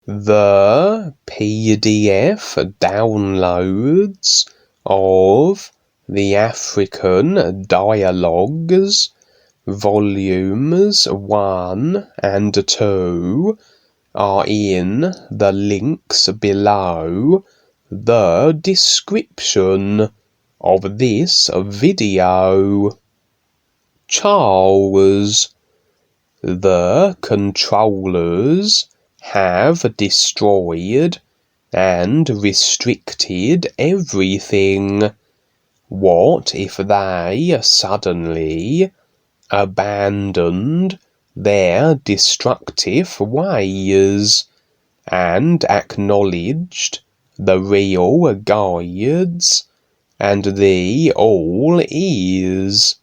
the PDF downloads of the African Dialogues, Volumes 1 and 2 are in the links below the description of this video. Charles, the controllers have destroyed and restricted everything. What if they suddenly abandoned their destructive ways and acknowledged the real guides and the all is?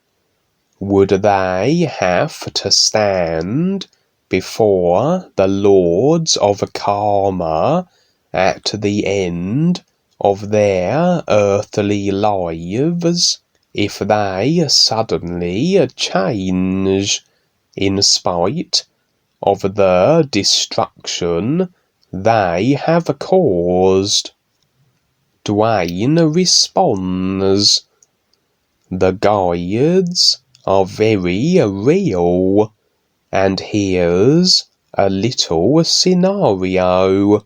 Would they have to stand before the lords of karma at the end of their earthly lives if they suddenly change in spite of the destruction they have caused? Duane responds, the guides are very real, and here's a little scenario.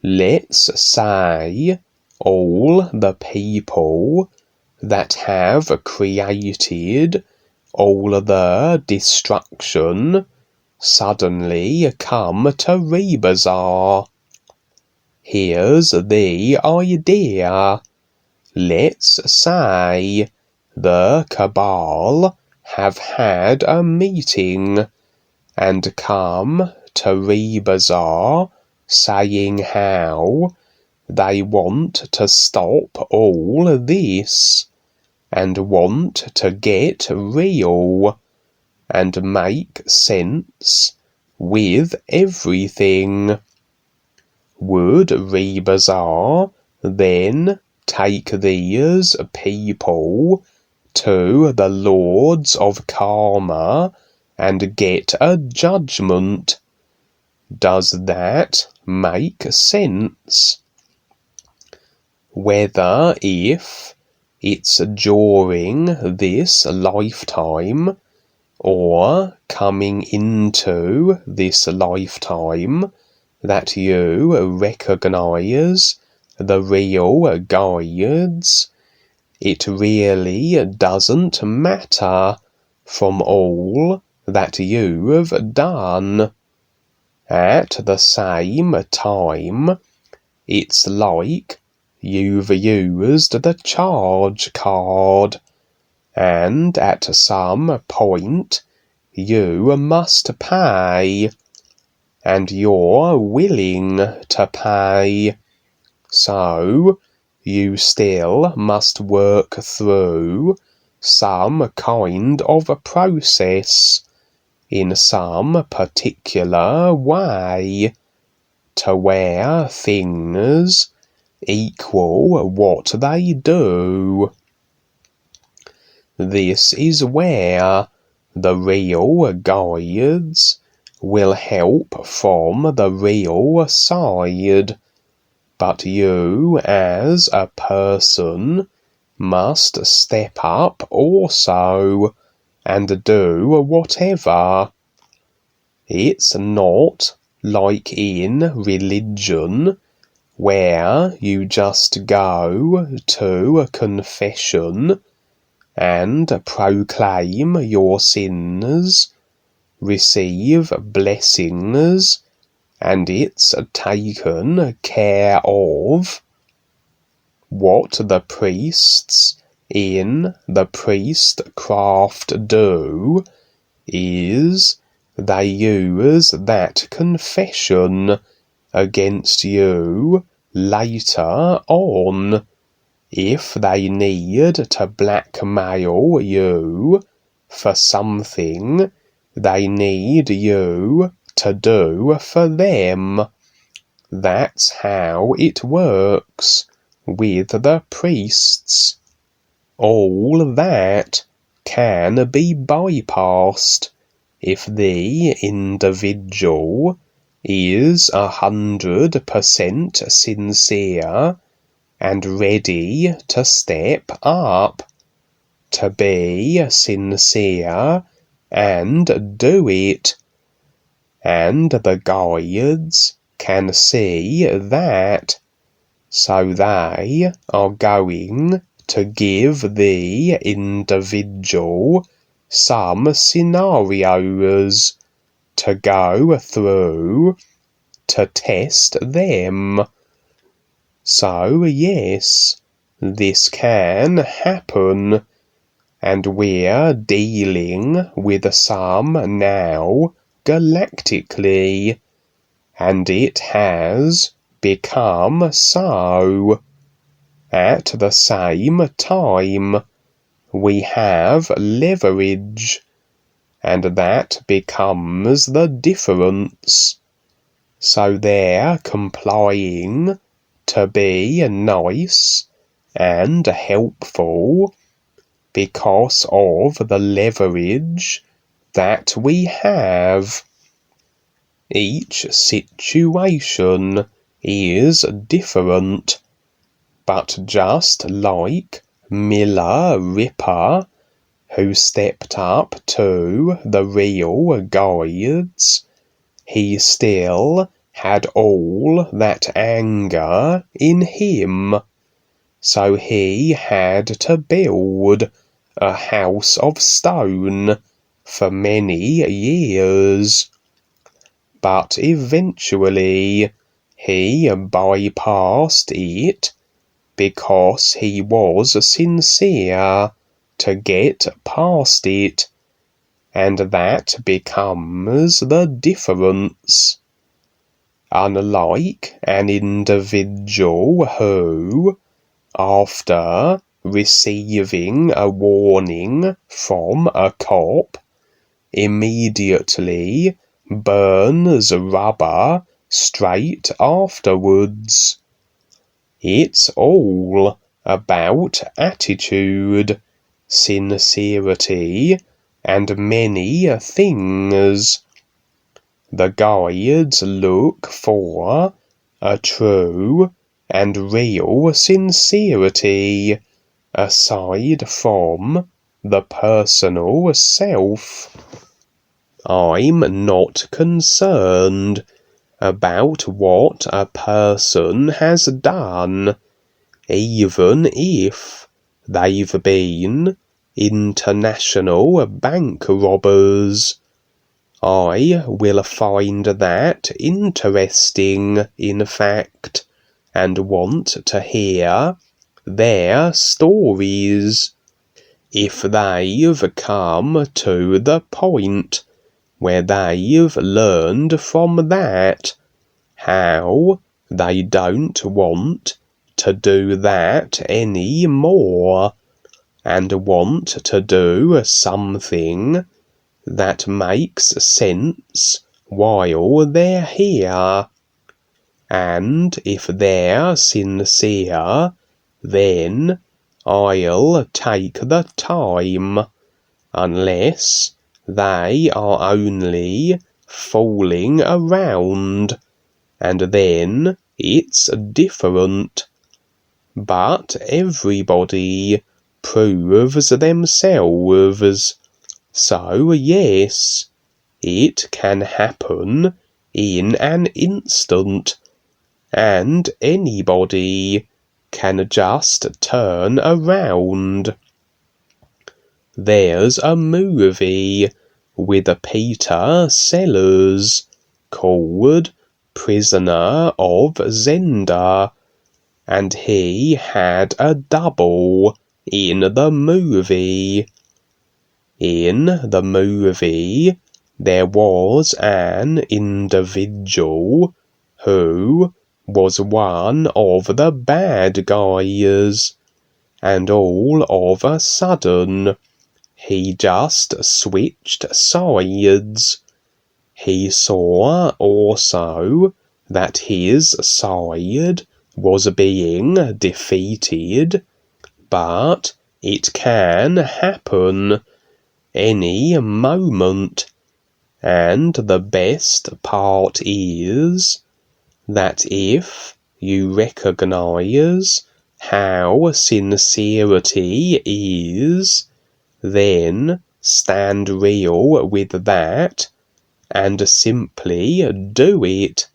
Let's say all the people that have created all the destruction suddenly come to ReBiSar. Here's the idea. Let's say the Cabal have had a meeting and come to ReBiSar saying how they want to stop all this and want to get real and make sense with everything. Would ReBiSar then take these people to the lords of karma and get a judgment? Does that make sense? Whether if it's during this lifetime or coming into this lifetime that you recognize the real guides, it really doesn't matter from all that you've done. At the same time, it's like you've used the charge card, and at some point you must pay, and you're willing to pay. So you still must work through some kind of a process in some particular way to where things equal what they do. This is where the real guides will help from the real side, but you as a person must step up also and do whatever. It's not like in religion where you just go to a confession and proclaim your sins, receive blessings, and it's taken care of. What the priests in the priestcraft do is they use that confession against you later on if they need to blackmail you for something they need you to do for them. That's how it works with the priests. All that can be bypassed if the individual is 100% sincere and ready to step up, to be sincere and do it, and the guides can see that, so they are going to give the individual some scenarios to go through to test them. So yes, this can happen, and we're dealing with some now galactically, and it has become so. At the same time, we have leverage, and that becomes the difference. So they're complying to be nice and helpful because of the leverage that we have. Each situation is different, but just like Miller Ripper, who stepped up to the real guides, he still had all that anger in him, so he had to build a house of stone for many years. But eventually he bypassed it because he was sincere to get past it, and that becomes the difference. Unlike an individual who, after receiving a warning from a cop, immediately burns rubber straight afterwards. It's all about attitude, sincerity, and many things. The guides look for a true and real sincerity aside from the personal self. I'm not concerned about what a person has done, even if they've been international bank robbers. I will find that interesting, in fact, and want to hear their stories. If they've come to the point where they've learned from that how they don't want to do that any more, and want to do something that makes sense while they're here. And if they're sincere, then I'll take the time, unless they are only fooling around, and then it's different. But everybody proves themselves, so yes, it can happen in an instant, and anybody can just turn around. There's a movie with Peter Sellers called Prisoner of Zenda, and he had a double in the movie. In the movie, there was an individual who was one of the bad guys, and all of a sudden, he just switched sides. He saw also that his side was being defeated, but it can happen any moment, And the best part is that if you recognize how sincerity is, then stand real with that and simply do it.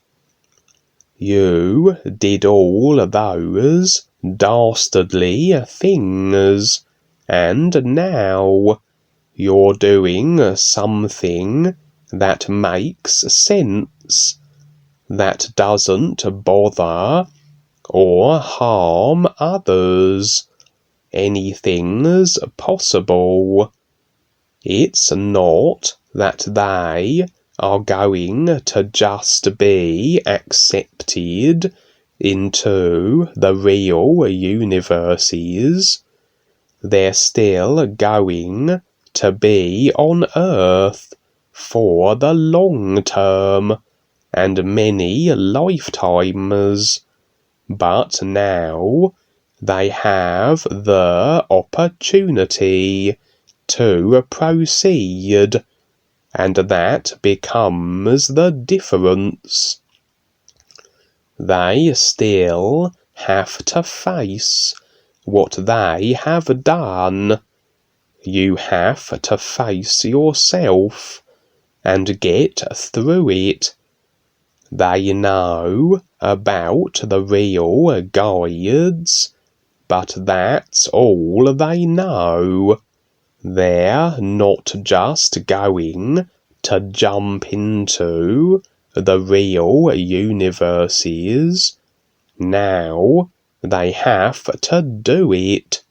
You did all those dastardly things, and now you're doing something that makes sense, that doesn't bother or harm others. Anything's possible. It's not that they are going to just be accepted into the real universes. They're still going to be on Earth for the long term and many lifetimes. But now they have the opportunity to proceed, and that becomes the difference. They still have to face what they have done. You have to face yourself and get through it. They know about the real guides, but that's all they know. They're not just going to jump into the real universes. Now they have to do it.